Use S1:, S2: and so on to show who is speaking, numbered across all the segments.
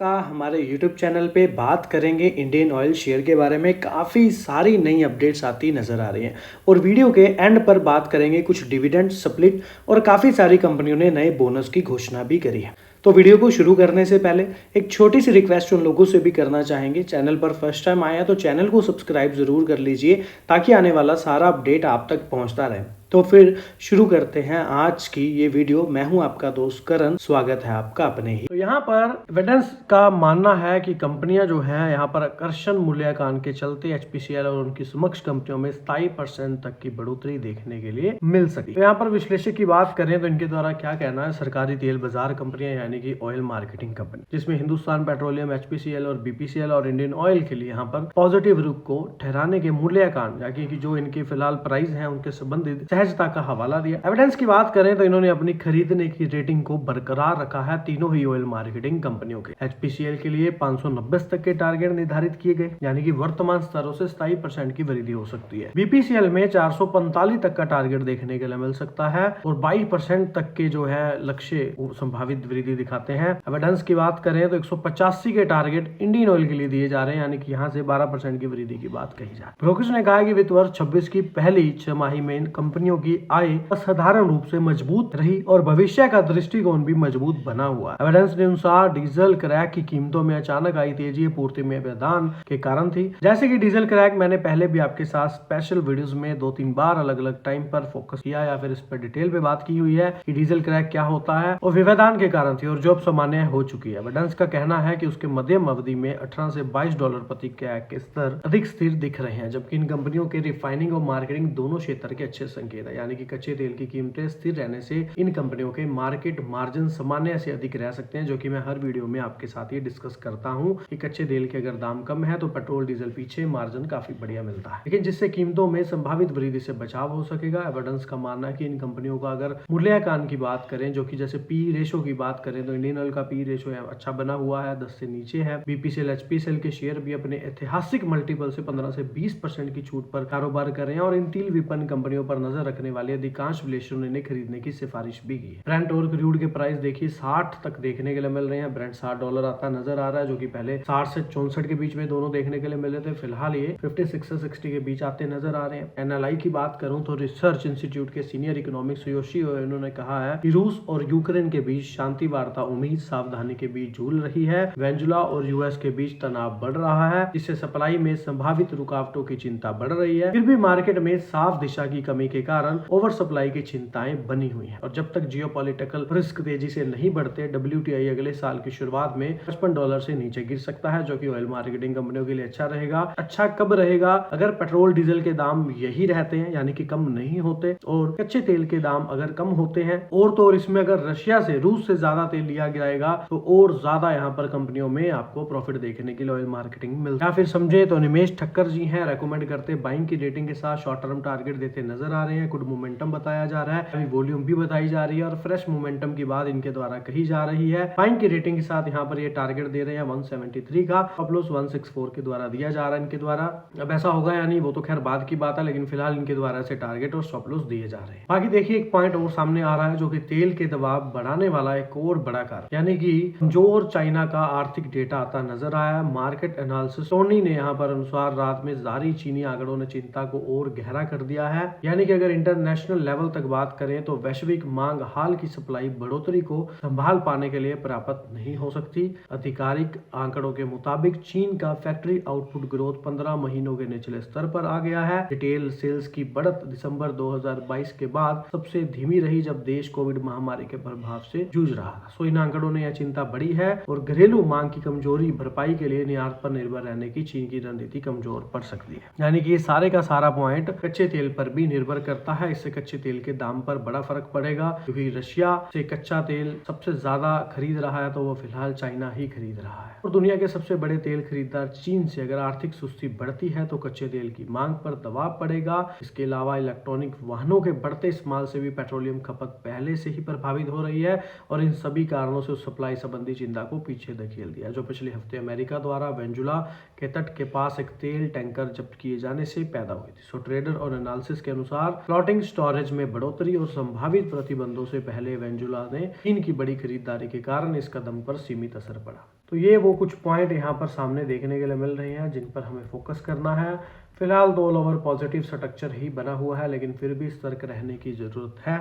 S1: का हमारे YouTube channel पे बात करेंगे इंडियन ऑयल शेयर के बारे में। काफ़ी सारी नई अपडेट्स आती नज़र आ रही हैं और वीडियो के एंड पर बात करेंगे कुछ डिविडेंड स्प्लिट और काफ़ी सारी कंपनियों ने नए बोनस की घोषणा भी करी है। तो वीडियो को शुरू करने से पहले एक छोटी सी रिक्वेस्ट उन लोगों से भी करना चाहेंगे, चैनल पर फर्स्ट टाइम आया तो चैनल को सब्सक्राइब ज़रूर कर लीजिए ताकि आने वाला सारा अपडेट आप तक पहुंचता रहे। तो फिर शुरू करते हैं आज की ये वीडियो। मैं हूं आपका दोस्त करण, स्वागत है आपका अपने ही। तो यहाँ पर एविडेंस का मानना है कि कंपनियां जो हैं यहाँ पर आकर्षण मूल्यांकन के चलते HPCL और उनकी समकक्ष कंपनियों में 27% तक की बढ़ोतरी देखने के लिए मिल सकी। तो यहाँ पर विश्लेषक की बात करें तो इनके द्वारा क्या कहना है, सरकारी तेल बाजार कंपनियां यानी कि ऑयल मार्केटिंग कंपनी जिसमें हिंदुस्तान पेट्रोलियम, HPCL और BPCL और इंडियन ऑयल के लिए यहाँ पर पॉजिटिव रुख को ठहराने के मूल्यांकन यानी कि जो इनके फिलहाल प्राइस है उनके संबंधित सहजता का हवाला दिया। एविडेंस की बात करें तो इन्होंने अपनी खरीदने की रेटिंग को बरकरार रखा है तीनों ही ऑयल मार्केटिंग कंपनियों के। HPCL के लिए 590 तक के टारगेट निर्धारित किए गए यानी कि वर्तमान स्तरों से 27% की वृद्धि हो सकती है। BPCL में 445 तक का टारगेट देखने के लिए मिल सकता है और 22% तक के जो है लक्ष्य संभावित वृद्धि दिखाते हैं। एविडेंस की बात करें तो 185 के टारगेट इंडियन ऑयल के लिए दिए जा रहे हैं यानी कि यहाँ से 12% की वृद्धि की बात कही जाए। ब्रोकर्स ने कहा कि वित्त वर्ष 26 की पहली छमाही में कंपनियों की आय असाधारण रूप से मजबूत रही और भविष्य का दृष्टिकोण भी मजबूत बना हुआ। एविडेंस के अनुसार डीजल क्रैक की कीमतों में अचानक आई तेजी पूर्ति में व्यवधान के कारण थी। जैसे कि डीजल क्रैक मैंने पहले भी आपके साथ स्पेशल वीडियोस में 2-3 बार अलग अलग टाइम पर फोकस किया या फिर इस पर डिटेल पे बात की हुई है कि डीजल क्रैक क्या होता है और व्यवधान के कारण थी और जो अब सामान्य हो चुकी है। एविडेंस का कहना है कि उसके मध्यम अवधि में $18 से $22 प्रति क्रैक के स्तर अधिक स्थिर दिख रहे हैं, जबकि इन कंपनियों के रिफाइनिंग और मार्केटिंग दोनों क्षेत्र के अच्छे संकेत है यानी कि कच्चे तेल की कीमतें स्थिर रहने से इन कंपनियों के मार्केट मार्जिन सामान्य से अधिक रह सकते हैं, जो कि मैं हर वीडियो में आपके साथ ये डिस्कस करता हूं कि कच्चे तेल के अगर दाम कम है तो पेट्रोल डीजल पीछे मार्जिन काफी बढ़िया मिलता है, लेकिन जिससे कीमतों में संभावित वृद्धि से बचाव हो सकेगा। एविडेंस का मानना है कि इन कंपनियों का अगर मूल्यांकन की बात करें, जो कि जैसे पी रेशो की बात करें तो इंडियन ऑयल का पी रेशो अच्छा बना हुआ है, 10 से नीचे है। BPCL HPCL के शेयर भी अपने ऐतिहासिक मल्टीपल से 15 से 20% की छूट पर कारोबार कर रहे हैं और इन तेल विपणन कंपनियों पर नजर रखने वाले अधिकांश विश्लेषकों ने इन्हें खरीदने की सिफारिश भी की है। ब्रेंट और क्रूड के प्राइस देखिए 60 तक देखने के लिए मिल रहे हैं। ब्रेंट $60 आता नजर आ रहा है, जो कि पहले 60 से 64 के बीच में दोनों देखने के लिए मिल रहे थे। फिलहाल ये 56 से 60 के बीच आते नजर आ रहे हैं। NLI की बात करूं तो रिसर्च इंस्टीट्यूट के सीनियर इकोनॉमिक्स योशी उन्होंने कहा है कि रूस और यूक्रेन के बीच शांति वार्ता उम्मीद सावधानी के बीच झूल रही है। वेनेजुएला और US के बीच तनाव बढ़ रहा है, जिससे सप्लाई में संभावित रुकावटों की चिंता बढ़ रही है। फिर भी मार्केट में साफ दिशा की कमी के कारण ओवर सप्लाई की चिंताएं बनी हुई हैं और जब तक जियोपॉलिटिकल रिस्क तेजी से नहीं बढ़ते, WTI अगले साल की शुरुआत में $55 से नीचे गिर सकता है, जो कि ऑयल मार्केटिंग कंपनियों के लिए अच्छा रहेगा। अच्छा कब रहेगा? अगर पेट्रोल डीजल के दाम यही रहते हैं यानी कि कम नहीं होते और कच्चे तेल के दाम अगर कम होते हैं और तो और इसमें अगर रशिया से रूस से ज्यादा तेल लिया जाएगा तो और ज्यादा यहाँ पर कंपनियों में आपको प्रॉफिट देखने के लिए ऑयल मार्केटिंग मिलता है। या फिर समझे तो निमेश ठक्कर जी हैं, रेकमेंड करते बाइंग की रेटिंग के साथ शॉर्ट टर्म टारगेट देते नजर आ रहे हैं। गुड मोमेंटम बताया जा रहा है, अभी वॉल्यूम भी बताई जा रही है और फ्रेश मोमेंटम की बात इनके द्वारा कही जा रही है। बाइंग की रेटिंग के साथ यहाँ पर ये टारगेट दे रहे हैं 173 का, स्टॉप लॉस 164 के द्वारा दिया जा रहा है इनके द्वारा। अब ऐसा होगा या नहीं वो तो खैर बाद की बात है, लेकिन फिलहाल इनके द्वारा से टारगेट और स्टॉप लॉस दिए जा रहे हैं। बाकी देखिए एक पॉइंट और सामने आ रहा है जो कि तेल के दबाव बढ़ाने वाला एक और बड़ा कारण यानी कि कमजोर चाइना का आर्थिक डेटा आता नजर आया। मार्केट एनालिसिस टोनी ने यहाँ पर अनुसार रात में जारी चीनी आंकड़ों ने चिंता को और गहरा कर दिया है, यानी कि अगर इंटरनेशनल लेवल तक बात करें तो वैश्विक मांग हाल की सप्लाई बढ़ोतरी को संभाल पाने के लिए पर्याप्त नहीं हो सकती। आधिकारिक आंकड़ों के मुताबिक चीन का फैक्ट्री आउटपुट ग्रोथ 15 महीनों के निचले स्तर पर आ गया है। रिटेल सेल्स की बढ़त दिसंबर 2022 के बाद सबसे धीमी रही, जब देश कोविड महामारी के प्रभाव से जूझ रहा था। सो इन आंकड़ों ने यह चिंता बढ़ी है और घरेलू मांग की कमजोरी भरपाई के लिए निर्यात पर निर्भर रहने की चीन की रणनीति कमजोर पड़ सकती है। यानी कि ये सारे का सारा पॉइंट कच्चे तेल पर भी निर्भर करता है। इससे कच्चे तेल के दाम पर बड़ा फर्क पड़ेगा, क्योंकि रशिया से कच्चा तेल सबसे ज्यादा खरीद रहा है तो वो फिलहाल चाइना ही खरीद रहा है और दुनिया के सबसे बड़े तेल खरीदार चीन से अगर आर्थिक सुस्ती बढ़ती है तो कच्चे तेल की मांग पर दबाव पड़ेगा। इसके अलावा इलेक्ट्रॉनिक वाहनों के बढ़ते इस्तेमाल से भी पेट्रोलियम खपत पहले से ही प्रभावित हो रही है और इन सभी कारणों से सप्लाई संबंधी चिंता को पीछे धकेल दिया। जो पिछले हफ्ते अमेरिका द्वारा वेनेजुएला के तट के पास एक तेल टैंकर जब्त किए जाने से पैदा हुई थी। सो ट्रेडर और एनालिसिस के अनुसार फ्लोटिंग स्टोरेज में बढ़ोतरी और संभावित प्रतिबंधों से पहले वेनेजुएला ने चीन की बड़ी खरीदारी के कारण इस कदम पर सीमित असर पड़ा। तो ये वो कुछ पॉइंट यहाँ पर सामने देखने के लिए मिल रहे हैं जिन पर हमें फोकस करना है। फिलहाल तो ऑल ओवर पॉजिटिव स्ट्रक्चर ही बना हुआ है, लेकिन फिर भी सतर्क रहने की ज़रूरत है,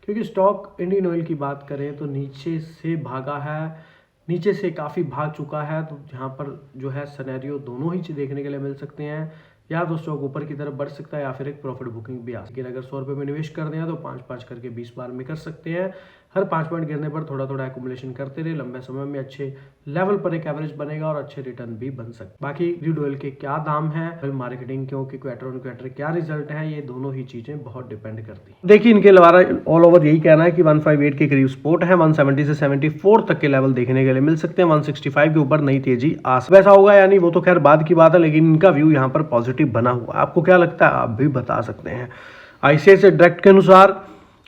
S1: क्योंकि स्टॉक इंडियन ऑयल की बात करें तो नीचे से भागा है, नीचे से काफ़ी भाग चुका है। तो यहाँ पर जो है सिनेरियो दोनों ही देखने के लिए मिल सकते हैं, या तो स्टॉक ऊपर की तरफ बढ़ सकता है या फिर एक प्रॉफिट बुकिंग भी आ सकती है। अगर 100 रुपये में निवेश कर दें तो 5-5 करके 20 बार में कर सकते हैं। हर 5 पॉइंट गिरने पर थोड़ा थोड़ा एक्युमुलेशन करते रहे, लंबे समय में अच्छे लेवल पर एक एवरेज बनेगा और अच्छे रिटर्न भी बन सकते। बाकी क्रूड ऑयल के क्या दाम है, मार्केटिंग क्योंकि क्वार्टर ऑन क्वार्टर क्या रिजल्ट है, ये दोनों ही चीजें बहुत डिपेंड करती हैं। देखिए इनके द्वारा ऑल ओवर यही कहना है कि 158 के करीब सपोर्ट है, 170 से 74 तक के लेवल देखने के लिए मिल सकते हैं, 165 के ऊपर नई तेजी आ सकती है। वैसा होगा यानी वो तो खैर बाद की बात है, लेकिन इनका व्यू यहाँ पर पॉजिटिव बना हुआ है। आपको क्या लगता है, आप भी बता सकते हैं। आईसीआईसीआई डायरेक्ट के अनुसार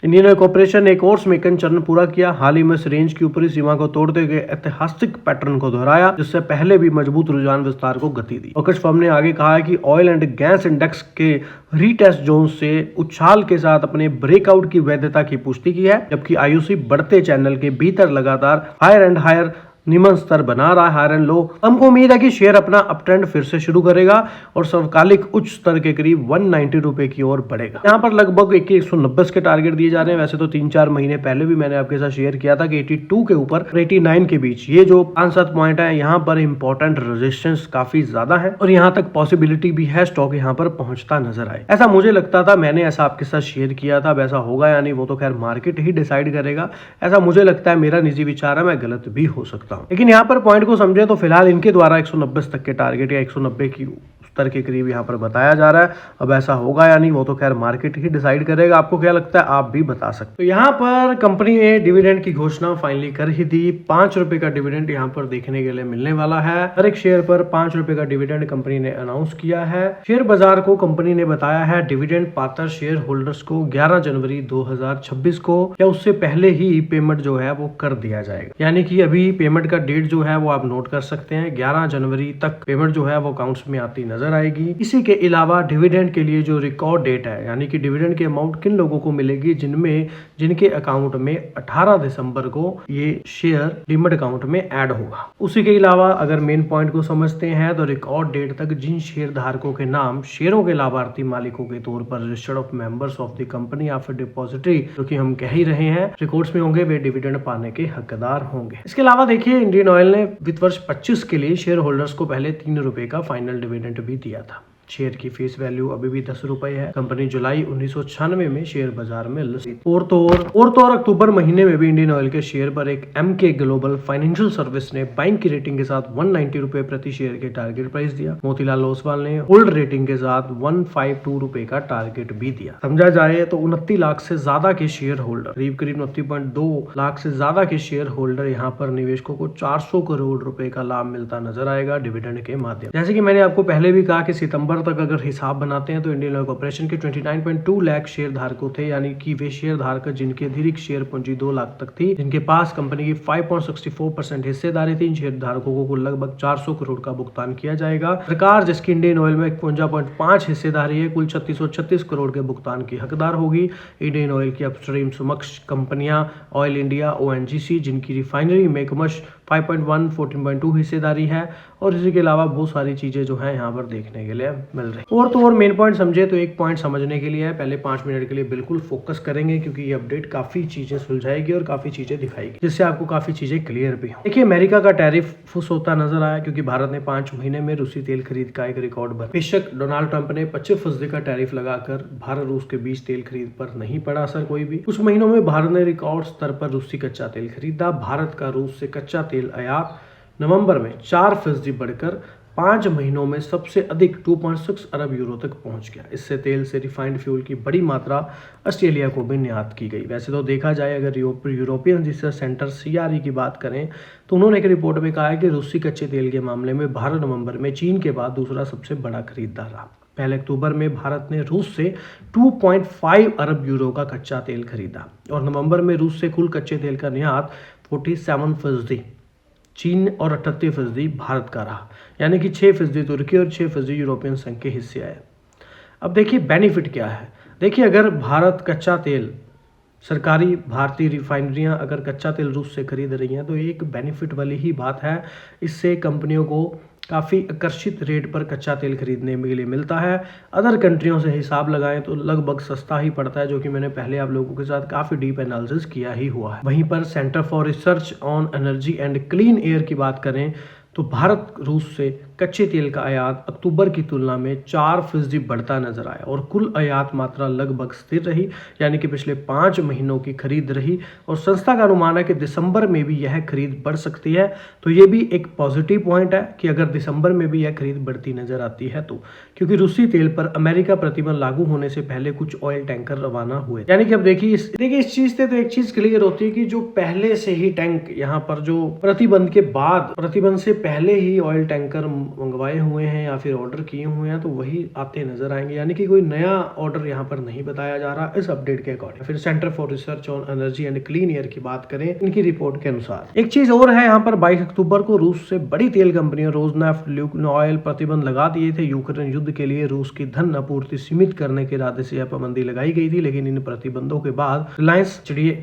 S1: इंडियन ऑयल कॉर्पोरेशन ने एक और समीकरण चरण पूरा किया। हाल ही में इस रेंज की ऊपरी सीमा को तोड़ते हुए ऐतिहासिक पैटर्न को दोहराया, जिससे पहले भी मजबूत रुझान विस्तार को गति दी। ब्रोकरेज फर्म ने आगे कहा है कि ऑयल एंड गैस इंडेक्स के रीटेस्ट जोन से उछाल के साथ अपने ब्रेकआउट की वैधता की पुष्टि की है, जबकि आईओसी बढ़ते चैनल के भीतर लगातार हायर एंड हायर निम्न स्तर बना रहा है, हायर एंड लो। हमको उम्मीद है कि शेयर अपना अपट्रेंड फिर से शुरू करेगा और सर्वकालिक उच्च स्तर के करीब 190 रुपए की ओर बढ़ेगा। यहाँ पर लगभग 190 के टारगेट दिए जा रहे हैं। वैसे तो 3-4 महीने पहले भी मैंने आपके साथ शेयर किया था कि 82 के ऊपर 89 के बीच ये जो 5-7 पॉइंट है, यहाँ पर इंपॉर्टेंट रेजिस्टेंस काफी ज्यादा है और यहाँ तक पॉसिबिलिटी भी है स्टॉक यहाँ पर पहुंचता नजर आए। ऐसा मुझे लगता था, मैंने ऐसा आपके साथ शेयर किया था। वैसा होगा यानी वो तो खैर मार्केट ही डिसाइड करेगा, ऐसा मुझे लगता है। मेरा निजी विचार है, मैं गलत भी हो सकता हूं। लेकिन यहाँ पर पॉइंट को समझे तो फिलहाल इनके द्वारा 190 तक के टारगेट या 190 की स्तर के करीब यहाँ पर बताया जा रहा है। अब ऐसा होगा या नहीं वो तो खैर मार्केट ही डिसाइड करेगा। आपको क्या लगता है, आप भी बता सकते। तो यहाँ पर कंपनी ने डिविडेंड की घोषणा फाइनली कर ही दी। 5 रुपए का डिविडेंड यहाँ पर देखने के लिए मिलने वाला है। हर एक शेयर पर 5 रुपए का डिविडेंड कंपनी ने अनाउंस किया है। शेयर बाजार को कंपनी ने बताया है डिविडेंड पात्र शेयर होल्डर्स को 11 जनवरी 2026 को या उससे पहले ही पेमेंट जो है वो कर दिया जाएगा। यानी कि अभी पेमेंट का डेट जो है वो आप नोट कर सकते हैं, 11 जनवरी तक पेमेंट जो है वो अकाउंट्स में आती नजर आएगी। इसी के अलावा डिविडेंड के लिए जो रिकॉर्ड डेट है, यानी कि डिविडेंड की अमाउंट किन लोगों को मिलेगी, जिनके अकाउंट में 18 दिसंबर को ये शेयर डीमैट अकाउंट में ऐड होगा। उसी के अलावा अगर मेन पॉइंट को समझते हैं तो रिकॉर्ड डेट तक जिन शेयर धारकों के नाम शेयरों के लाभार्थी मालिकों के तौर पर registered of members of the company या फिर डिपॉजिटरी, जो कि हम कह ही रहे हैं रिकॉर्ड्स में होंगे, वे डिविडेंड पाने के हकदार होंगे। इसके अलावा देखिए इंडियन ऑयल ने वित्त वर्ष 25 के लिए शेयर होल्डर्स को पहले 3 रुपए का फाइनल डिविडेंड भी दिया था। शेयर की फेस वैल्यू अभी भी 10 रुपए है। कंपनी जुलाई 1996 में शेयर बाजार में लिस्ट। और तो और अक्टूबर महीने में भी इंडियन ऑयल के शेयर पर एक एमके ग्लोबल फाइनेंशियल सर्विस ने बैंक की रेटिंग के साथ 190 रुपए प्रति शेयर के टारगेट प्राइस दिया। मोतीलाल ओसवाल ने होल्ड रेटिंग के साथ 152 रुपए का टारगेट भी दिया। समझा जाए तो 29 लाख से ज्यादा के शेयर होल्डर, करीब 29.2 लाख से ज्यादा के शेयर होल्डर यहाँ पर निवेशकों को 400 करोड़ रुपए का लाभ मिलता नजर आएगा डिविडेंड के माध्यम। जैसे कि मैंने आपको पहले भी कहा कि सितंबर तक अगर हिसाब बनाते हैं तो इंडियन ऑयल कॉर्पोरेशन के 29.2 लाख शेयर धारकों थे, यानी कि वे शेयर धारक जिनकी अतिरिक्त शेयर पूंजी 2 लाख तक थी, जिनके पास कंपनी की 5.64% हिस्सेदारी थी। इन शेयर धारकों को कुल लगभग 400 करोड़ का भुगतान किया जाएगा। सरकार जिसकी इंडियन ऑयल में 51.5 हिस्सेदारी है, कुल 3636 करोड़ के भुगतान की हकदार होगी। इंडियन ऑयल की अपस्ट्रीम समक्ष कंपनियां ऑयल इंडिया, ओएनजीसी, जिनकी रिफाइनरी मेकमश 5.1, 14.2 हिस्सेदारी है, और इसी के अलावा बहुत सारी चीजें जो है यहाँ पर देखने के लिए मिल रही है। और तो और मेन पॉइंट समझे तो एक पॉइंट समझने के लिए है, पहले 5 मिनट के लिए बिल्कुल फोकस करेंगे, क्योंकि ये अपडेट काफी चीजें सुलझाएगी और काफी चीजें दिखाएगी, जिससे आपको काफी चीजें क्लियर भी हो। देखिए अमेरिका का टैरिफ फुस होता नजर आया, क्योंकि भारत ने 5 महीने में रूसी तेल खरीद का एक रिकॉर्ड बना। बेशक डोनाल्ड ट्रंप ने 25% का टैरिफ लगाकर भारत रूस के बीच तेल खरीद पर नहीं पड़ा असर कोई भी। कुछ महीनों में भारत ने रिकॉर्ड स्तर पर रूसी कच्चा तेल खरीदा। भारत का रूस से कच्चा तेल आयात नवंबर में 4% बढ़कर 5 महीनों में सबसे अधिक 2.6 अरब यूरो तक पहुंच गया। इससे तेल से रिफाइंड फ्यूल की बड़ी मात्रा ऑस्ट्रेलिया को भी निर्यात की गई। वैसे तो देखा जाए अगर यूरोपियन रिसर्च सेंटर CRE की बात करें तो उन्होंने एक रिपोर्ट में कहा है कि रूसी कच्चे तेल के मामले में भारत नवंबर में चीन के बाद दूसरा सबसे बड़ा खरीदार रहा। पहले अक्टूबर में भारत ने रूस से 2.5 अरब यूरो का कच्चा तेल खरीदा और नवंबर में रूस से कुल कच्चे तेल का निर्यात 47% चीन और 38% भारत का रहा, यानी कि 6% तुर्की और 6% यूरोपियन संघ के हिस्से आए। अब देखिए बेनिफिट क्या है। देखिए, अगर भारत कच्चा तेल, सरकारी भारतीय रिफाइनरियां अगर कच्चा तेल रूस से खरीद रही हैं तो ये एक बेनिफिट वाली ही बात है। इससे कंपनियों को काफ़ी आकर्षित रेट पर कच्चा तेल खरीदने के लिए मिलता है। अदर कंट्रियों से हिसाब लगाएं तो लगभग सस्ता ही पड़ता है, जो कि मैंने पहले आप लोगों के साथ काफ़ी डीप एनालिसिस किया ही हुआ है। वहीं पर centre for research on energy and clean air की बात करें तो भारत रूस से कच्चे तेल का आयात अक्टूबर की तुलना में 4% बढ़ता नजर आया और कुल आयात मात्रा लगभग स्थिर रही, यानी कि पिछले 5 महीनों की खरीद रही। और संस्था का अनुमान है कि दिसंबर में भी यह खरीद बढ़ सकती है। तो ये भी एक पॉजिटिव पॉइंट है कि अगर दिसंबर में भी यह खरीद बढ़ती नजर आती है तो, क्योंकि रूसी तेल पर अमेरिका प्रतिबंध लागू होने से पहले कुछ ऑयल टैंकर रवाना हुए। यानी कि अब देखिए इस चीज से तो एक चीज क्लियर होती है कि जो पहले से ही टैंक यहाँ पर जो प्रतिबंध के बाद, प्रतिबंध से पहले ही ऑयल टैंकर मंगवाए हुए हैं या फिर ऑर्डर किए हुए हैं तो वही आते नजर आएंगे। यानी कि कोई नया ऑर्डर यहाँ पर नहीं बताया जा रहा इस अपडेट के अकॉर्डिंग। फिर centre for research on energy and clean air की बात करें, इनकी रिपोर्ट के अनुसार एक चीज और है, यहाँ पर 22 अक्टूबर को रूस से बड़ी तेल कंपनियों रोजनेफ्ट, ल्यूकन ऑयल प्रतिबंध लगा दिए थे। यूक्रेन युद्ध के लिए रूस की धन आपूर्ति सीमित करने के इरादे से यह पाबंदी लगाई गई थी, लेकिन इन प्रतिबंधों के बाद रिलायंस,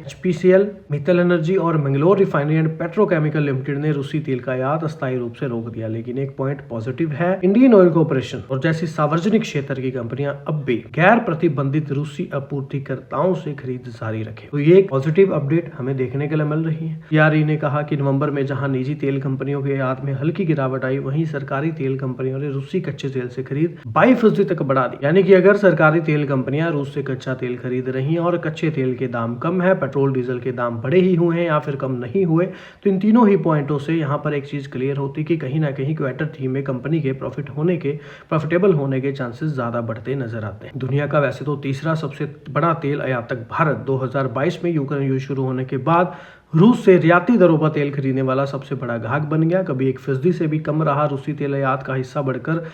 S1: HPCL, मित्तल एनर्जी और Mangalore refinery and petrochemical limited ने रूसी तेल का आयात अस्थायी रूप से रोक दिया। लेकिन एक पॉइंट पॉजिटिव है, इंडियन ऑयल कॉर्पोरेशन और जैसी सार्वजनिक क्षेत्र की कंपनियां अब भी गैर प्रतिबंधित रूसी आपूर्तिकर्ताओं से खरीद जारी रखे। तो ये एक पॉजिटिव अपडेट हमें देखने के लिए मिल रही है। सीआरई ने कहा कि नवंबर में जहां निजी तेल कंपनियों के आयात में हल्की गिरावट आई, वहीं सरकारी तेल कंपनियों ने रूसी कच्चे तेल से खरीद 22% तक बढ़ा दी। यानी कि अगर सरकारी तेल कंपनियां रूस से कच्चा तेल खरीद रही हैं और कच्चे तेल के दाम कम है, पेट्रोल डीजल के दाम बढ़े ही हुए हैं या फिर कम नहीं हुए, तो इन तीनों ही पॉइंटों से यहाँ पर एक चीज क्लियर होती कि कहीं ना कहीं क्वार्टर 3 में कंपनी के प्रॉफिटेबल होने के चांसेस ज्यादा बढ़ते नजर आते हैं। दुनिया का वैसे तो तीसरा सबसे बड़ा तेल आयातक भारत 2022 में यूक्रेन युद्ध शुरू होने के बाद रूस से रियायती दरों पर तेल खरीदने वाला सबसे बड़ा ग्राहक बन गया। कभी 1% से भी कम रहा रूसी तेल आयात का हिस्सा बढ़कर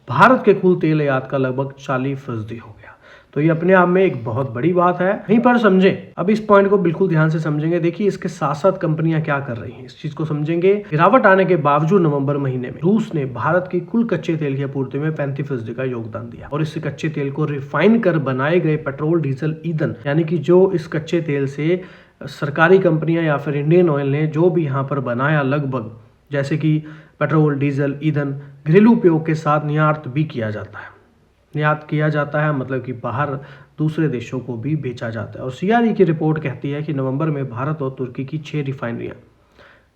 S1: भारत के कुल तेल आयात का लगभग 40% हो गया। तो ये अपने आप में एक बहुत बड़ी बात है। यहीं पर समझें, अब इस पॉइंट को बिल्कुल ध्यान से समझेंगे। देखिए इसके साथ साथ कंपनियां क्या कर रही हैं, इस चीज को समझेंगे। गिरावट आने के बावजूद नवंबर महीने में रूस ने भारत की कुल कच्चे तेल की आपूर्ति में 35% का योगदान दिया और इस कच्चे तेल को रिफाइन कर बनाए गए पेट्रोल, डीजल, ईंधन, यानी कि जो इस कच्चे तेल से सरकारी कंपनियां या फिर इंडियन ऑयल ने जो भी यहाँ पर बनाया, लगभग जैसे कि पेट्रोल, डीजल, ईंधन घरेलू उपयोग के साथ निर्यात भी किया जाता है। निर्यात किया जाता है मतलब कि बाहर दूसरे देशों को भी बेचा जाता है। और सीआरई की रिपोर्ट कहती है कि नवंबर में भारत और तुर्की की 6 रिफाइनरियां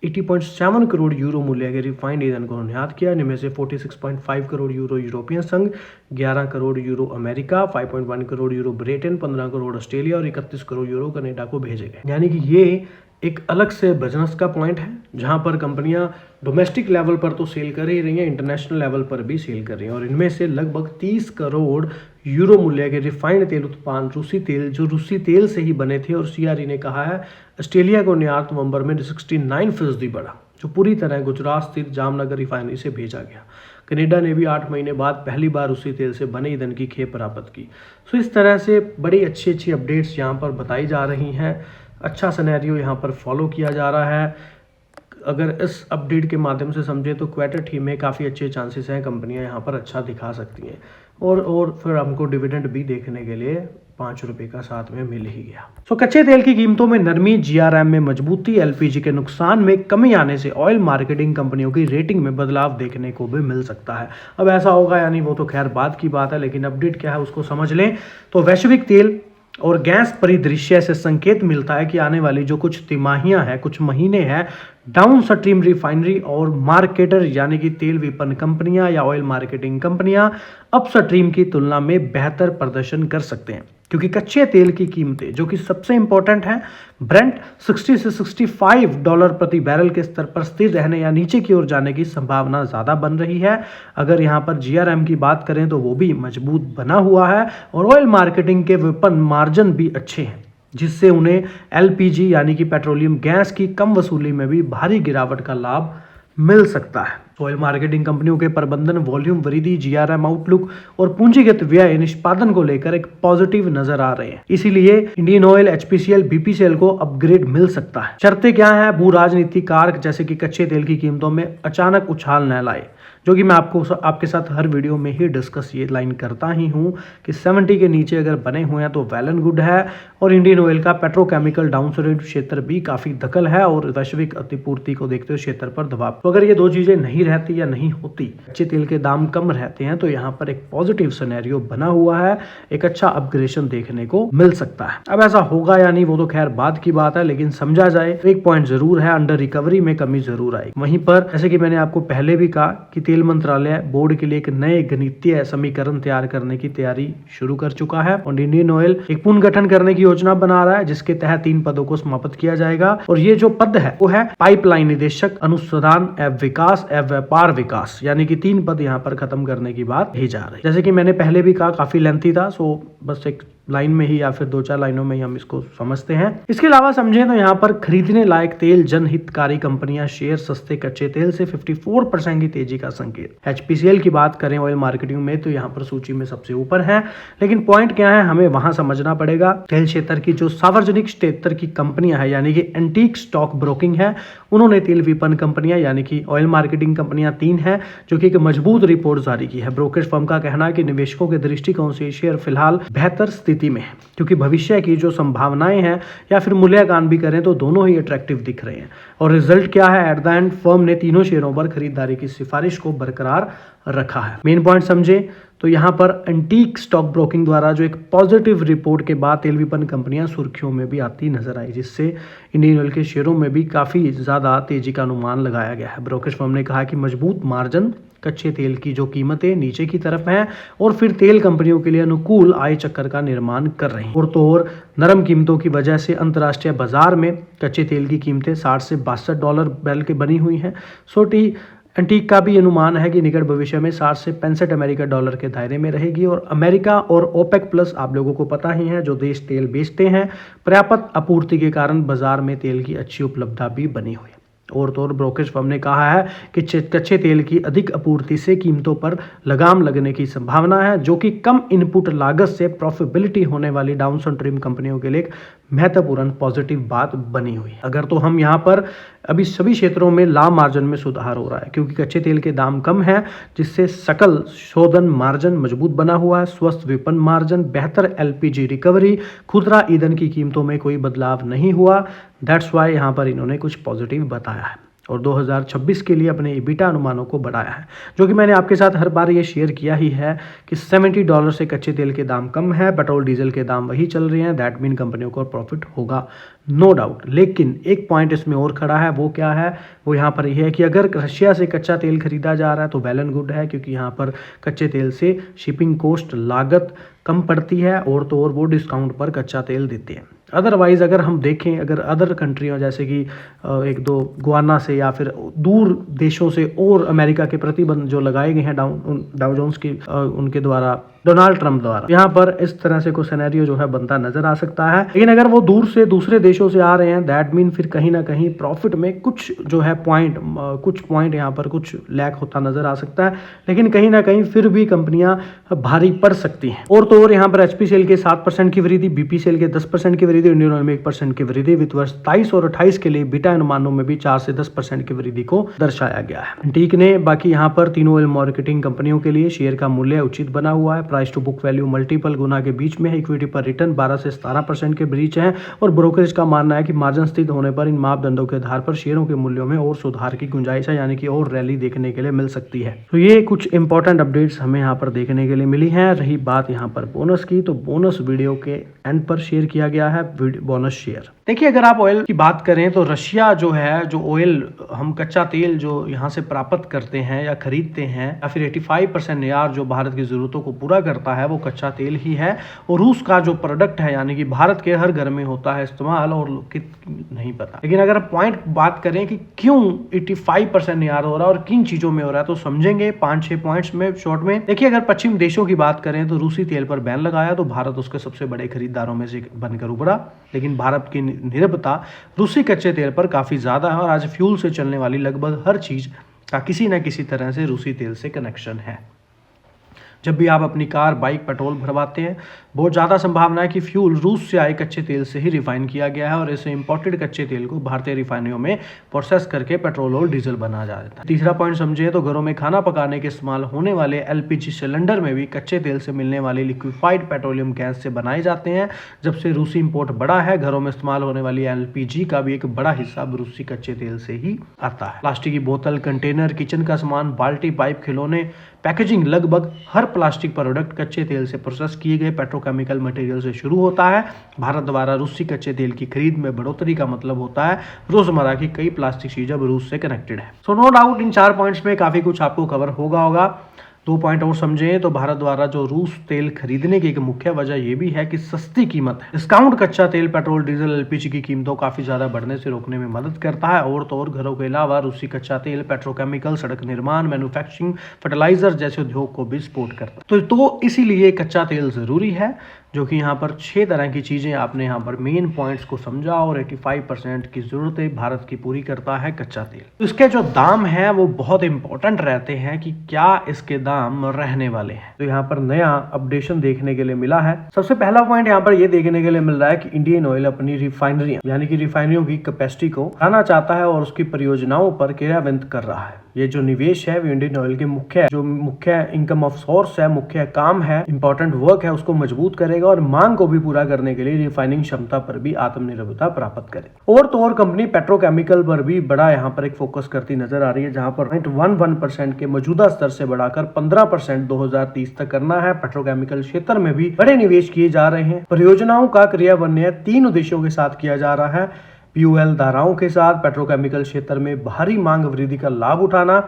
S1: 80.7 करोड़ यूरो मूल्य के रिफाइंड ईंधन को निर्यात किया। इनमें से 46.5 करोड़ यूरो यूरोपियन संघ, 11 crore euro America, 5.1 crore euro Britain, 15 crore Australia और 31 करोड़ यूरो कनाडा को भेजे गए। यानी कि ये एक अलग से बिजनेस का पॉइंट है, जहां पर कंपनियां डोमेस्टिक लेवल पर तो सेल कर ही रही हैं, इंटरनेशनल लेवल पर भी सेल कर रही हैं। और इनमें से लगभग 30 करोड़ यूरो मूल्य के रिफाइंड तेल उत्पादन रूसी तेल से ही बने थे। और सीआरई ने कहा है ऑस्ट्रेलिया को निर्यात नवंबर में 69% बढ़ा, जो पूरी तरह गुजरात स्थित जामनगर रिफाइनरी से भेजा गया। कनाडा ने भी 8 महीने बाद पहली बार रूसी तेल से बने ईंधन की खेप प्राप्त की। सो इस तरह से बड़ी अच्छी अपडेट्स यहाँ पर बताई जा रही हैं। अच्छा सिनेरियो यहाँ पर फॉलो किया जा रहा है। अगर इस अपडेट के माध्यम से समझे तो क्वार्टर थ्री में काफ़ी अच्छे चांसेस हैं, कंपनियां यहाँ पर अच्छा दिखा सकती हैं। और फिर हमको डिविडेंड भी देखने के लिए 5 रुपये का साथ में मिल ही गया। कच्चे तेल की कीमतों में नरमी, जीआरएम में मजबूती, एलपीजी के नुकसान में कमी आने से ऑयल मार्केटिंग कंपनियों की रेटिंग में बदलाव देखने को भी मिल सकता है। अब ऐसा होगा यानी वो तो खैर बात की बात है, लेकिन अपडेट क्या है उसको समझ लें। तो वैश्विक तेल और गैस परिदृश्य से संकेत मिलता है कि आने वाली जो कुछ तिमाहियां हैं, कुछ महीने हैं, डाउन स्ट्रीम रिफाइनरी और मार्केटर यानी कि तेल विपणन कंपनियां या ऑयल मार्केटिंग कंपनियां अप स्ट्रीम की तुलना में बेहतर प्रदर्शन कर सकते हैं, क्योंकि कच्चे तेल की कीमतें जो कि सबसे इंपॉर्टेंट है, ब्रेंट 60 से $65 प्रति बैरल के स्तर पर स्थिर रहने या नीचे की ओर जाने की संभावना ज्यादा बन रही है। अगर यहां पर जीआरएम की बात करें तो वो भी मजबूत बना हुआ है और ऑयल मार्केटिंग के विपणन मार्जिन भी अच्छे हैं, जिससे उन्हें एलपीजी यानी कि पेट्रोलियम गैस की कम वसूली में भी भारी गिरावट का लाभ मिल सकता है। ऑयल मार्केटिंग कंपनियों के प्रबंधन वॉल्यूम वृद्धि, जीआरएम आउटलुक और पूंजीगत व्यय निष्पादन को लेकर एक पॉजिटिव नजर आ रहे हैं। इसीलिए इंडियन ऑयल, एचपीसीएल, बीपीसीएल को अपग्रेड मिल सकता है। शर्तें क्या है? भू राजनीतिक कारक जैसे कि कच्चे तेल की कीमतों में अचानक उछाल न लाए, जो कि मैं आपके साथ हर वीडियो में ही डिस्कस ये लाइन करता ही हूँ कि 70 के नीचे अगर बने हुए हैं तो वेल एंड गुड है। और इंडियन ऑयल का पेट्रोकेमिकल डाउनस्ट्रीम क्षेत्र भी काफी दखल है और वैश्विक अतिपूर्ति को देखते हुए क्षेत्र पर दबाव। तो अगर ये दो चीजें नहीं रहती या नहीं होती, कच्चे तेल के दाम कम रहते हैं, तो यहाँ पर एक पॉजिटिव सिनेरियो बना हुआ है, एक अच्छा अपग्रेडेशन देखने को मिल सकता है। अब ऐसा होगा या नहीं वो तो खैर बाद की बात है, लेकिन समझा जाए तो एक पॉइंट जरूर है, अंडर रिकवरी में कमी जरूर आएगी। वहीं पर जैसे कि मैंने आपको पहले भी कहा कि तेल मंत्रालय बोर्ड के लिए एक नए गणितीय समीकरण तैयार करने की तैयारी शुरू कर चुका है और इंडियन ऑयल एक पुनर्गठन करने की योजना बना रहा है, जिसके तहत 3 पदों को समाप्त किया जाएगा। और ये जो पद है वो है पाइपलाइन निदेशक, अनुसंधान एवं विकास एवं व्यापार विकास, यानी कि 3 पद यहाँ पर खत्म करने की बात कही जा रही है। जैसे कि मैंने पहले भी कहा, काफी लेंथी था, सो बस एक लाइन में ही या फिर 2-4 लाइनों में ही हम इसको समझते हैं। इसके अलावा समझें तो यहाँ पर खरीदने लायक तेल जनहितकारी कंपनियां शेयर सस्ते कच्चे तेल से 54% की तेजी का संकेत। एचपीसीएल की बात करें ऑयल मार्केटिंग में तो यहाँ पर सूची में सबसे ऊपर है, लेकिन पॉइंट क्या है हमें वहां समझना पड़ेगा। तेल क्षेत्र की जो सार्वजनिक क्षेत्र की कंपनियां है यानी कि एंटीक स्टॉक ब्रोकिंग है, उन्होंने तेल विपणन कंपनियां यानी कि ऑयल मार्केटिंग कंपनियां 3 हैं जो कि एक मजबूत रिपोर्ट जारी की है। ब्रोकरेज फर्म का कहना है कि निवेशकों के दृष्टिकोण से शेयर फिलहाल बेहतर स्थिति में है, क्योंकि भविष्य की जो संभावनाएं हैं या फिर मूल्यांकन भी करें तो दोनों ही अट्रैक्टिव दिख रहे हैं। और रिजल्ट क्या है? एट द एंड फर्म ने तीनों शेयरों पर खरीदारी की सिफारिश को बरकरार रखा है। मेन पॉइंट समझे तो यहाँ पर एंटीक स्टॉक ब्रोकिंग द्वारा जो एक पॉजिटिव रिपोर्ट के बाद तेल विपणन कंपनियां सुर्खियों में भी आती नजर आई, जिससे इंडियन ऑयल के शेयरों में भी काफी ज्यादा तेजी का अनुमान लगाया गया है। ब्रोकरेज फर्म ने कहा कि मजबूत मार्जिन, कच्चे तेल की जो कीमतें नीचे की तरफ हैं और फिर तेल कंपनियों के लिए अनुकूल आय चक्र का निर्माण कर रही हैं। और तो और नरम कीमतों की वजह से अंतर्राष्ट्रीय बाजार में कच्चे तेल की कीमतें $60 से $62 बैरल के बनी हुई हैं। एंटीक का भी अनुमान है कि निकट भविष्य में 60 से 65 अमेरिकी डॉलर के दायरे में रहेगी। और अमेरिका और ओपेक प्लस आप लोगों को पता ही है, जो देश तेल बेचते हैं, पर्याप्त आपूर्ति के कारण बाजार में तेल की अच्छी उपलब्धता भी बनी हुई है। और तो और ब्रोकरेज फर्म ने कहा है कि कच्चे तेल की अधिक आपूर्ति से कीमतों पर लगाम लगने की संभावना है, जो कि कम इनपुट लागत से प्रॉफिटेबिलिटी होने वाली डाउनस्ट्रीम कंपनियों के लिए एक महत्वपूर्ण पॉजिटिव बात बनी हुई है। अगर तो हम यहाँ पर अभी सभी क्षेत्रों में लाभ मार्जिन में सुधार हो रहा है, क्योंकि कच्चे तेल के दाम कम है, जिससे सकल शोधन मार्जिन मजबूत बना हुआ है, स्वस्थ विपणन मार्जिन, बेहतर एलपीजी रिकवरी, खुदरा ईंधन की कीमतों में कोई बदलाव नहीं हुआ। दैट्स वाई यहाँ पर इन्होंने कुछ पॉजिटिव बताया है और 2026 के लिए अपने EBITDA अनुमानों को बढ़ाया है, जो कि मैंने आपके साथ हर बार ये शेयर किया ही है कि $70 से कच्चे तेल के दाम कम है, पेट्रोल डीजल के दाम वही चल रहे हैं। दैट मीन कंपनियों को प्रॉफिट होगा, नो डाउट। लेकिन एक पॉइंट इसमें और खड़ा है, वो क्या है? वो यहाँ पर यह है कि अगर रशिया से कच्चा तेल खरीदा जा रहा है तो वेल एंड गुड है, क्योंकि यहाँ पर कच्चे तेल से शिपिंग कॉस्ट लागत कम पड़ती है और तो और वो डिस्काउंट पर कच्चा तेल देते हैं। अदरवाइज अगर हम देखें, अगर अदर कंट्रियों जैसे कि 1-2 गुआना से या फिर दूर देशों से और अमेरिका के प्रतिबंध जो लगाए गए हैं डाउ जोन्स की उनके द्वारा, डोनाल्ड ट्रंप द्वारा, यहाँ पर इस तरह से कोई सिनेरियो जो है बनता नजर आ सकता है। लेकिन अगर वो दूर से दूसरे देशों से आ रहे हैं, दैट मीन फिर कहीं ना कहीं प्रॉफिट में कुछ जो है कुछ पॉइंट यहाँ पर कुछ लैक होता नजर आ सकता है, लेकिन कहीं ना कहीं फिर भी कंपनियां भारी पड़ सकती हैं। और तो और यहाँ पर एचपीसीएल के 7% की वृद्धि, बीपीसीएल के 10% की वृद्धि, इंडियन ऑयल में 1% की वृद्धि, वित्त वर्ष 23 और 28 के लिए EBITDA अनुमानों में भी 4 से 10% की वृद्धि को दर्शाया गया है। ठीक ने बाकी यहाँ पर तीनों ऑयल मार्केटिंग कंपनियों के लिए शेयर का मूल्य उचित बना हुआ है, price to book value multiple गुना के बीच में है, इक्विटी पर रिटर्न 12 से 17% के बीच है और ब्रोकरेज का मानना है कि मार्जिन स्थित होने पर इन मापदंडों के आधार पर शेयरों के मूल्यों में और सुधार की गुंजाइश है, यानी कि और रैली देखने के लिए मिल सकती है। तो ये कुछ इंपॉर्टेंट अपडेट्स हमें यहाँ पर देखने के लिए मिली हैं। रही बात यहाँ पर बोनस की, तो बोनस वीडियो के एंड पर शेयर किया गया है, बोनस शेयर। देखिए, अगर आप ऑयल की बात करें तो रशिया जो है, जो ऑयल हम कच्चा तेल जो यहाँ से प्राप्त करते हैं या खरीदते हैं, या फिर 85% यार जो भारत की जरूरतों को पूरा करता है वो कच्चा तेल ही है। और रूस का जो प्रोडक्ट है, यानी कि भारत के हर घर में होता है इस्तेमाल, और नहीं पता। लेकिन अगर पॉइंट बात करें कि क्यों 85% यार हो रहा है और किन चीजों में हो रहा है, तो समझेंगे 5-6 पॉइंट्स में शॉर्ट में। देखिए, अगर पश्चिम देशों की बात करें तो रूसी तेल पर बैन लगाया तो भारत उसके सबसे बड़े खरीदारों में से बनकर उभरा, लेकिन भारत की निर्भरता रूसी कच्चे तेल पर काफी ज्यादा है और आज फ्यूल से चलने वाली लगभग हर चीज का किसी न किसी तरह से रूसी तेल से कनेक्शन है। जब भी आप अपनी कार, बाइक पेट्रोल भरवाते हैं, बहुत ज़्यादा संभावना है कि फ्यूल रूस से आए कच्चे तेल से ही रिफाइन किया गया है और इसे इंपोर्टेड कच्चे तेल को भारतीय रिफाइनरियों में प्रोसेस करके पेट्रोल और डीजल बना जाता है। तीसरा पॉइंट समझे तो घरों में खाना पकाने के इस्तेमाल होने वाले एलपीजी सिलेंडर में भी कच्चे तेल से मिलने वाले लिक्विफाइड पेट्रोलियम गैस से बनाए जाते हैं। जब से रूसी इंपोर्ट बढ़ा है, घरों में इस्तेमाल होने वाली एलपीजी का भी एक बड़ा हिस्सा रूसी कच्चे तेल से ही आता है। प्लास्टिक की बोतल, कंटेनर, किचन का सामान, बाल्टी, पाइप, खिलौने, पैकेजिंग, लगभग हर प्लास्टिक प्रोडक्ट कच्चे तेल से प्रोसेस किए गए पेट्रोकेमिकल मटेरियल से शुरू होता है। भारत द्वारा रूसी कच्चे तेल की खरीद में बढ़ोतरी का मतलब होता है रोजमर्रा की कई प्लास्टिक चीजें अब रूस से कनेक्टेड है। So no doubt in 4 points में काफी कुछ आपको कवर होगा। 2 पॉइंट और समझें तो भारत द्वारा जो रूस तेल खरीदने की एक मुख्य वजह यह भी है कि सस्ती कीमत है। डिस्काउंट कच्चा तेल, पेट्रोल, डीजल, एलपीजी की कीमतों काफी ज्यादा बढ़ने से रोकने में मदद करता है। और तो और घरों के अलावा रूसी कच्चा तेल पेट्रोकेमिकल, सड़क निर्माण, मैन्युफैक्चरिंग, फर्टिलाइजर जैसे उद्योग को भी सपोर्ट करता है। तो इसीलिए कच्चा तेल जरूरी है, जो कि यहाँ पर 6 तरह की चीजें आपने यहाँ पर मेन पॉइंट्स को समझा और 85% की जरूरतें भारत की पूरी करता है कच्चा तेल। तो इसके जो दाम हैं वो बहुत इंपॉर्टेंट रहते हैं कि क्या इसके दाम रहने वाले हैं। तो यहाँ पर नया अपडेशन देखने के लिए मिला है। सबसे पहला पॉइंट यहाँ पर ये देखने के लिए मिल रहा है कि इंडियन ऑयल अपनी रिफाइनरी यानी कि रिफाइनरियों की कैपेसिटी को बढ़ाना चाहता है और उसकी परियोजनाओं पर क्रियान्वित कर रहा है। ये जो निवेश है वो इंडियन ऑयल के मुख्य इनकम ऑफ सोर्स है, मुख्य काम है, इंपॉर्टेंट वर्क है, उसको मजबूत करेगा और मांग को भी पूरा करने के लिए रिफाइनिंग क्षमता पर भी आत्मनिर्भरता प्राप्त करेगा। और तो और कंपनी पेट्रोकेमिकल पर भी बड़ा यहाँ पर एक फोकस करती नजर आ रही है, जहां पर 0.11% के मौजूदा स्तर से बढ़ाकर 15% 2030 तक करना है। पेट्रोकेमिकल क्षेत्र में भी बड़े निवेश किए जा रहे हैं। परियोजनाओं का क्रियान्वयन 3 उद्देश्यों के साथ किया जा रहा है। पीओएल धाराओं के साथ पेट्रोकेमिकल क्षेत्र में भारी मांग वृद्धि का लाभ उठाना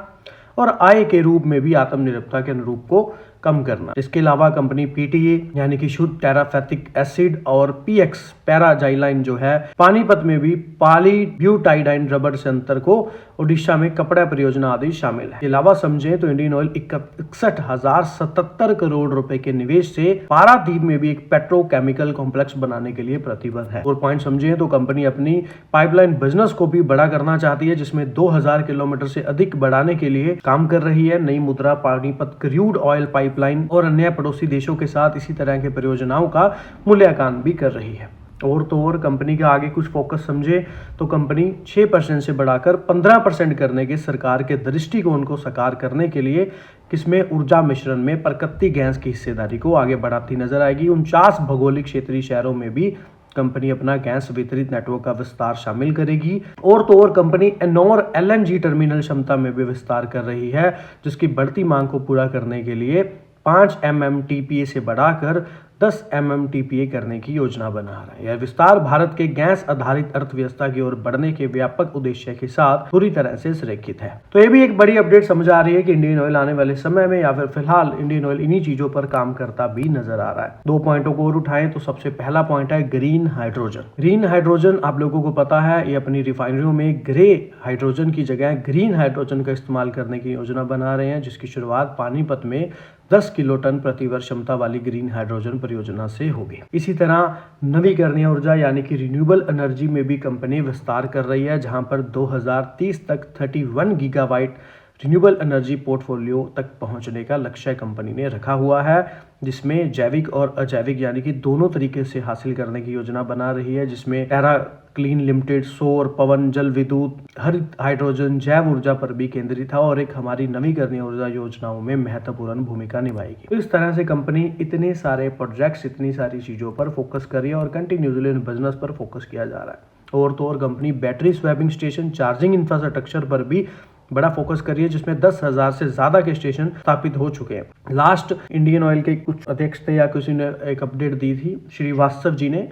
S1: और आय के रूप में भी आत्मनिर्भरता के अनुरूप को कम करना। इसके अलावा कंपनी पीटीए यानी कि शुद्ध टेराफेथिक एसिड और पीएक्स पैराजाइलाइन जो है पानीपत में भी पॉलीब्यूटाइडाइन रबर संयंत्र को ओडिशा में कपड़ा परियोजना आदि शामिल है। इसके अलावा समझे तो इंडियन ऑयल 61,077 करोड़ रुपए के निवेश से पारादीप में भी एक पेट्रोकेमिकल कॉम्प्लेक्स बनाने के लिए प्रतिबद्ध है। और पॉइंट समझे तो कंपनी अपनी पाइपलाइन बिजनेस को भी बड़ा करना चाहती है, जिसमें 2000 किलोमीटर से अधिक बढ़ाने के लिए काम कर रही है। नई मुद्रा पानीपत क्रूड ऑयल पाइपलाइन और अन्य पड़ोसी देशों के साथ इसी तरह के परियोजनाओं का मूल्यांकन भी कर रही है। और तो और कंपनी का आगे कुछ फोकस समझे तो कंपनी 6% से बढ़ाकर 15% करने के सरकार के दृष्टिकोण को साकार करने के लिए किसमें ऊर्जा मिश्रण में प्राकृतिक गैस की हिस्सेदारी को आगे बढ़ाती नजर आएगी। 49 भौगोलिक क्षेत्रीय शहरों में भी कंपनी अपना गैस वितरित नेटवर्क का विस्तार शामिल करेगी। और तो और कंपनी एनोर एलएनजी टर्मिनल क्षमता में भी विस्तार कर रही है, जिसकी बढ़ती मांग को पूरा करने के लिए 5 MMTPA से बढ़ाकर 10 MMTPA करने की योजना बना रहा है। यह विस्तार भारत के गैस आधारित अर्थव्यवस्था की ओर बढ़ने के व्यापक उद्देश्य के साथ पूरी तरह से सुरक्षित है। तो ये भी एक बड़ी अपडेट समझ आ रही है कि इंडियन ऑयल आने वाले समय में या फिर फिलहाल इंडियन ऑयल इन्हीं चीजों पर काम करता भी नजर आ रहा है। 2 पॉइंटों को और उठाएं तो सबसे पहला पॉइंट है ग्रीन हाइड्रोजन। ग्रीन हाइड्रोजन आप लोगों को पता है, ये अपनी रिफाइनरियों में ग्रे हाइड्रोजन की जगह ग्रीन हाइड्रोजन का इस्तेमाल करने की योजना बना रहे हैं, जिसकी शुरुआत पानीपत में 10 किलोटन प्रति वर्ष क्षमता वाली ग्रीन हाइड्रोजन परियोजना से होगी। इसी तरह नवीकरणीय ऊर्जा यानी कि रिन्यूएबल एनर्जी में भी कंपनी विस्तार कर रही है, जहां पर 2030 तक 31 गीगावाट रिन्यूएबल एनर्जी पोर्टफोलियो तक पहुंचने का लक्ष्य कंपनी ने रखा हुआ है, जिसमें जैविक और अजैविक यानी कि दोनों तरीके से हासिल करने की योजना बना रही है, जिसमें टेरा क्लीन लिमिटेड सौर, पवन, जल विद्युत, हरित हाइड्रोजन, जैव ऊर्जा पर भी केंद्रित था और एक हमारी नवीकरणीय ऊर्जा योजनाओं में महत्वपूर्ण भूमिका निभाएगी। तो इस तरह से कंपनी इतने सारे प्रोजेक्ट्स, इतनी सारी चीजों पर फोकस कर रही है और कंटिन्यूअसली बिजनेस पर फोकस किया जा रहा है। और तो और company battery swapping station, charging infrastructure पर भी बड़ा फोकस कर रही है, जिसमें 10,000 से ज्यादा के स्टेशन स्थापित हो चुके हैं। लास्ट इंडियन ऑयल के कुछ अध्यक्ष थे या किसी ने एक अपडेट दी थी श्रीवास्तव जी ने,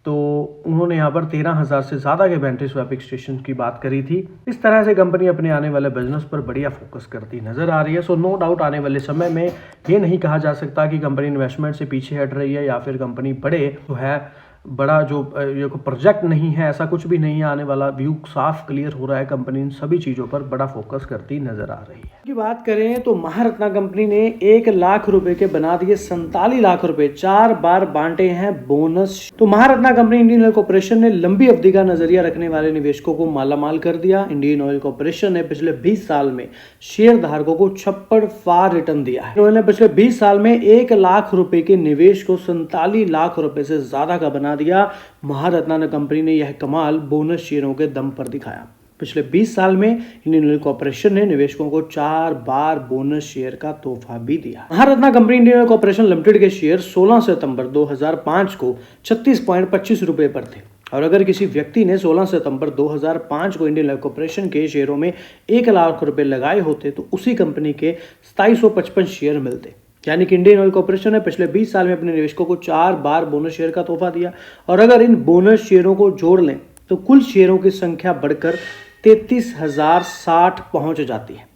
S1: तो उन्होंने यहाँ पर 13,000 से ज्यादा के बैटरी स्वैपिंग स्टेशन की बात करी थी। इस तरह से कंपनी अपने आने वाले बिजनेस पर बढ़िया फोकस करती नजर आ रही है। सो नो डाउट आने वाले समय में ये नहीं कहा जा सकता कि कंपनी इन्वेस्टमेंट से पीछे हट रही है या फिर कंपनी बड़े जो है बड़ा जो ये कोई प्रोजेक्ट नहीं है, ऐसा कुछ भी नहीं है आने वाला। व्यू साफ क्लियर हो रहा है, कंपनी इन सभी चीज़ों पर बड़ा फोकस करती नजर आ रही है। की बात करें तो महारत्ना कंपनी ने 1 लाख रुपए के बना दिए 47 लाख रुपए, 4 बार बांटे हैं बोनस। तो Maharatna company Indian oil corporation ने लंबी अवधि का नजरिया रखने वाले निवेशकों को मालामाल कर दिया। इंडियन ऑयल कॉर्पोरेशन ने पिछले 20 साल में शेयर धारकों को 56 रिटर्न दिया है। उन्होंने पिछले 20 साल में 1 लाख रुपए के निवेश को 47 लाख रुपए से ज्यादा का बना दिया। महारत्ना कंपनी ने यह कमाल बोनस शेयरों के दम पर दिखाया। पिछले 20 साल में इंडियन ऑयल कॉर्पोरेशन ने निवेशकों को 4 बार बोनस शेयर का तोहफा भी दिया। Maharatna company Indian oil corporation limited के शेयर 16 सितंबर 2005 को 36.25 रुपए पर थे, और अगर किसी व्यक्ति ने 16 सितंबर 2005 को इंडियन ऑयल कॉर्पोरेशन के शेयरों में 1 लाख रुपए लगाए होते तो उसी कंपनी के 2755 शेयर मिलते। यानी कि इंडियन ऑयल कॉर्पोरेशन ने पिछले 20 साल में अपने निवेशकों को 4 बार बोनस शेयर का तोहफा दिया, और अगर इन बोनस शेयरों को जोड़ लें तो कुल शेयरों की संख्या बढ़कर 33,060 पहुंच जाती है।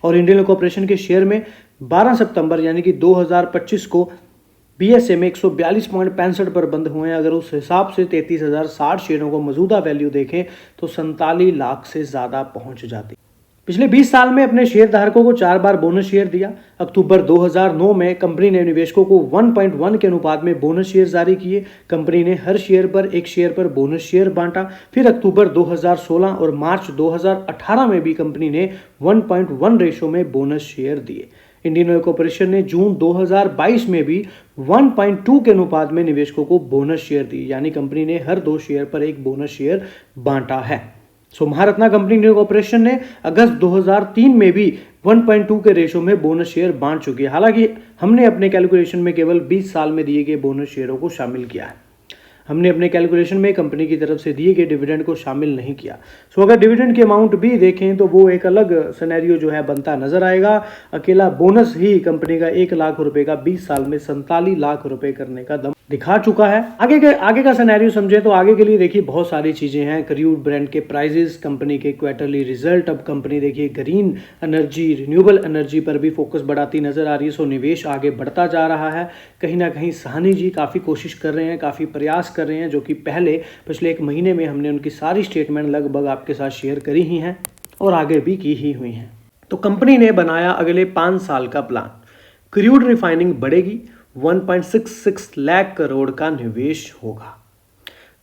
S1: और इंडियन ऑयल कॉर्पोरेशन के शेयर में 12 सितंबर यानी कि 2025 को बीएसए में 142.65 पर बंद हुए हैं। अगर उस हिसाब से 33,060 शेयरों को मौजूदा वैल्यू देखें तो 47 लाख से ज्यादा पहुंच जाती। पिछले 20 साल में अपने शेयर धारकों को 4 बार बोनस शेयर दिया। अक्टूबर 2009 में कंपनी ने निवेशकों को 1.1 के अनुपात में बोनस शेयर जारी किए। कंपनी ने हर शेयर पर 1 शेयर पर बोनस शेयर बांटा। फिर अक्टूबर 2016 और मार्च 2018 में भी कंपनी ने 1.1 रेशो में बोनस शेयर दिए। इंडियन ऑयल कॉर्पोरेशन ने जून 2022 में भी 1.2 के अनुपात में निवेशकों को बोनस शेयर दी, यानी कंपनी ने हर 2 शेयर पर 1 बोनस शेयर बांटा है। महारत्ना कंपनी इंडियन कॉर्पोरेशन ने अगस्त 2003 में भी 1.2 के रेशो में बोनस शेयर बांट चुकी है। हालांकि हमने अपने कैलकुलेशन में केवल 20 साल में दिए गए बोनस शेयरों को शामिल किया है। हमने अपने कैलकुलेशन में कंपनी की तरफ से दिए गए डिविडेंड को शामिल नहीं किया। अगर डिविडेंड की अमाउंट भी देखें तो वो एक अलग सिनेरियो जो है बनता नजर आएगा। अकेला बोनस ही कंपनी का 1 लाख रुपए का 20 साल में 47 लाख रुपए करने का दम दिखा चुका है। आगे का सिनेरियो समझे तो आगे के लिए देखिए बहुत सारी चीजें हैं। क्रूड ब्रांड के प्राइजेस, कंपनी के क्वार्टरली रिजल्ट, अब कंपनी देखिए ग्रीन एनर्जी, रिन्यूएबल एनर्जी पर भी फोकस बढ़ाती नजर आ रही है। निवेश आगे बढ़ता जा रहा है। कहीं ना कहीं साहनी जी काफी कोशिश कर रहे हैं, काफी प्रयास कर रहे हैं, जो कि पिछले 1 महीने में हमने उनकी सारी स्टेटमेंट लगभग आपके साथ शेयर करी ही हैं और आगे भी की ही हुई हैं। तो कंपनी ने बनाया अगले 5 साल का प्लान। क्रूड रिफाइनिंग बढ़ेगी, 1.66 लाख करोड़ का निवेश होगा।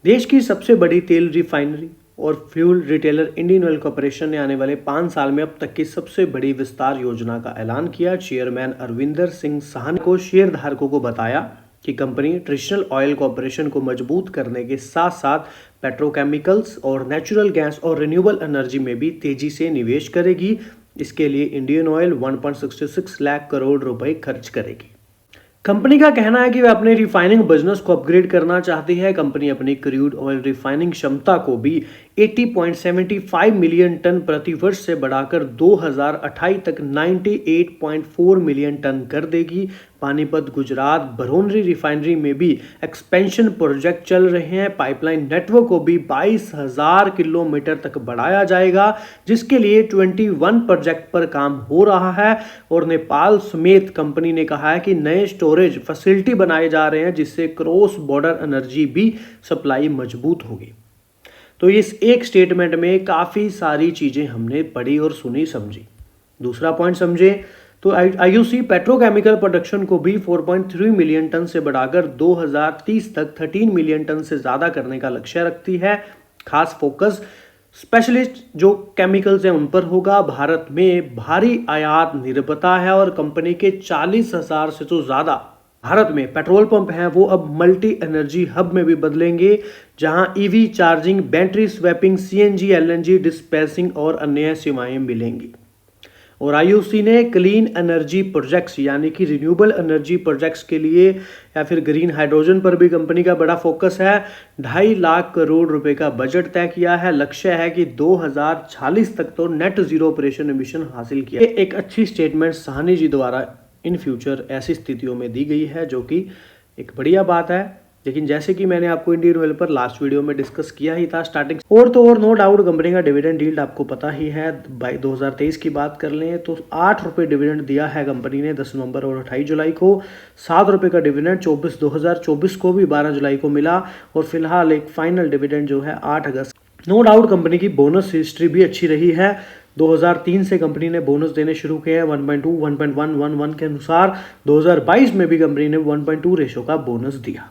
S1: देश की सबसे बड़ी तेल रिफाइनरी और fuel retailer Indian oil corporation ने आने वाले 5 साल में अब तक की सबसे बड़ी विस्तार योजना का ऐलान किया। चेयरमैन अरविंदर सिंह साहनी को शेयर धारकों को बताया कि कंपनी ट्रेडिशनल ऑयल कॉर्पोरेशन को मजबूत करने के साथ साथ पेट्रोकेमिकल्स और नेचुरल गैस और रिन्यूएबल एनर्जी में भी तेजी से निवेश करेगी। इसके लिए इंडियन ऑयल 1.66 लाख करोड़ रुपए खर्च करेगी। कंपनी का कहना है कि वह अपने रिफाइनिंग बिजनेस को अपग्रेड करना चाहती है। कंपनी अपनी क्रूड ऑयल रिफाइनिंग क्षमता को भी 80.75 मिलियन टन प्रति वर्ष से बढ़ाकर 2028 तक 98.4 मिलियन टन कर देगी। पानीपत, गुजरात, बरौनी रिफाइनरी में भी एक्सपेंशन प्रोजेक्ट चल रहे हैं। पाइपलाइन नेटवर्क को भी 22,000 किलोमीटर तक बढ़ाया जाएगा, जिसके लिए 21 प्रोजेक्ट पर काम हो रहा है। और नेपाल समेत कंपनी ने कहा है कि नए स्टोरेज फैसिलिटी बनाए जा रहे हैं, जिससे क्रॉस बॉर्डर एनर्जी भी सप्लाई मजबूत होगी। तो इस एक स्टेटमेंट में काफ़ी सारी चीज़ें हमने पढ़ी और सुनी समझी। दूसरा पॉइंट समझे तो आईओसी पेट्रोकेमिकल प्रोडक्शन को भी 4.3 मिलियन टन से बढ़ाकर 2030 तक 13 मिलियन टन से ज़्यादा करने का लक्ष्य रखती है। खास फोकस स्पेशलिस्ट जो केमिकल्स हैं उन पर होगा। भारत में भारी आयात निर्भरता है और कंपनी के 40,000 से तो ज़्यादा भारत में पेट्रोल पंप हैं, वो अब मल्टी एनर्जी हब में भी बदलेंगे, जहां EV charging, battery swapping, CNG, LNG dispensing और अन्य सेवाएं मिलेंगी। और आईओसी ने क्लीन एनर्जी प्रोजेक्ट्स यानी कि रिन्यूएबल एनर्जी प्रोजेक्ट्स के लिए या फिर ग्रीन हाइड्रोजन पर भी कंपनी का बड़ा फोकस है। 2.5 लाख करोड़ रुपए का बजट तय किया है। लक्ष्य है कि 2040 तक तो नेट जीरो ऑपरेशन एमिशन हासिल किया। एक अच्छी स्टेटमेंट साहनी जी द्वारा इन फ्यूचर ऐसी स्थितियों में दी गई है, जो कि एक बढ़िया बात है। लेकिन जैसे कि मैंने आपको इंडियन ऑयल पर लास्ट वीडियो में डिस्कस किया ही था स्टार्टिंग और तो और नो डाउट कंपनी का डिविडेंड यील्ड आपको पता ही है। 2023 की बात कर लें तो 8 रुपये डिविडेंड दिया है कंपनी ने 10 नवंबर और 28 जुलाई को। 7 रुपये का डिविडेंड 2024 को भी 12 जुलाई को मिला और फिलहाल एक फाइनल डिविडेंड जो है 8 अगस्त। नो डाउट कंपनी की बोनस हिस्ट्री भी अच्छी रही है। 2003 से कंपनी ने बोनस देने शुरू किए हैं 1.2, 1.1, 1.1 के अनुसार। 2022 में भी कंपनी ने 1.2 रेशो का बोनस दिया।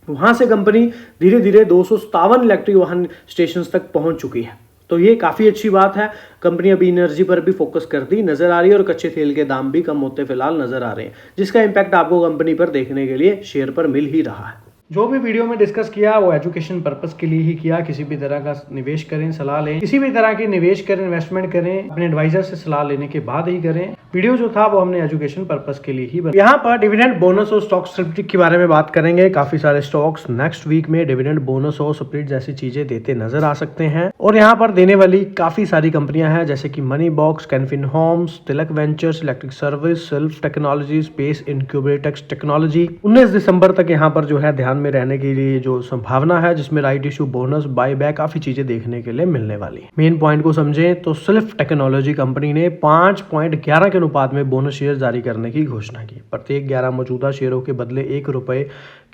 S1: वहां से कंपनी धीरे धीरे 257 इलेक्ट्रिक वाहन स्टेशन तक पहुंच चुकी है, तो ये काफ़ी अच्छी बात है। कंपनी अभी एनर्जी पर भी फोकस करती नजर आ रही है और कच्चे तेल के दाम भी कम होते फिलहाल नजर आ रहे हैं, जिसका इम्पैक्ट आपको कंपनी पर देखने के लिए शेयर पर मिल ही रहा है। जो भी वीडियो में डिस्कस किया वो एजुकेशन पर्पस के लिए ही किया। किसी भी तरह का निवेश करें, सलाह लें, किसी भी तरह की निवेश करें, इन्वेस्टमेंट करें, अपने एडवाइजर से सलाह लेने के बाद ही करें। वीडियो जो था वो हमने एजुकेशन पर्पस के लिए ही बनाया। यहाँ पर डिविडेंड बोनस और स्टॉक स्प्लिट के बारे में बात करेंगे। काफी सारे स्टॉक्स नेक्स्ट वीक में डिविडेंड बोनस और स्प्लिट जैसी चीजें देते नजर आ सकते हैं और यहाँ पर देने वाली काफी सारी कंपनियां हैं जैसे कि Money Box, Canfin Homes, Tilak Ventures, electric service, self technology, space incubatex technology. 19 दिसंबर तक यहाँ पर जो है ध्यान में रहने के लिए जो संभावना है, जिसमें right issue, bonus, buy back काफी चीजें देखने के लिए मिलने वाली। मेन पॉइंट को समझें तो सेल्फ टेक्नोलॉजी कंपनी ने 5.11 के अनुपात में बोनस शेयर जारी करने की घोषणा की। प्रत्येक 11 मौजूदा शेयरों के बदले 1 रुपए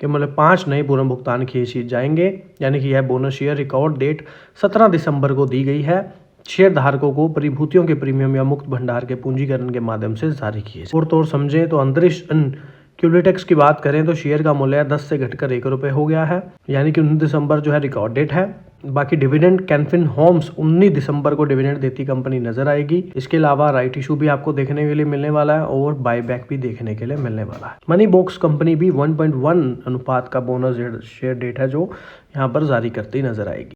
S1: के मतलब 5 नए पूर्ण भुगतान किए जाएंगे। यानी कि यह बोनस शेयर रिकॉर्ड डेट 17 दिसंबर को दी गई है। शेयर धारकों को परिभूतियों के प्रीमियम या मुक्त भंडार के पूंजीकरण के माध्यम से जारी किए। और तो समझें तो अंतरिक्ष क्यूबिटेक्स की बात करें तो शेयर का मूल्य 10 से घटकर 1 रुपये हो गया है, यानी कि 19 दिसंबर जो है रिकॉर्ड डेट है। बाकी डिविडेंड कैनफिन होम्स 19 दिसंबर को डिविडेंड देती कंपनी नजर आएगी। इसके अलावा राइट इशू भी आपको देखने के लिए मिलने वाला है और बायबैक भी देखने के लिए मिलने वाला है। मनी बॉक्स कंपनी भी 1.1 अनुपात का बोनस शेयर डेट है जो यहाँ पर जारी करती नजर आएगी।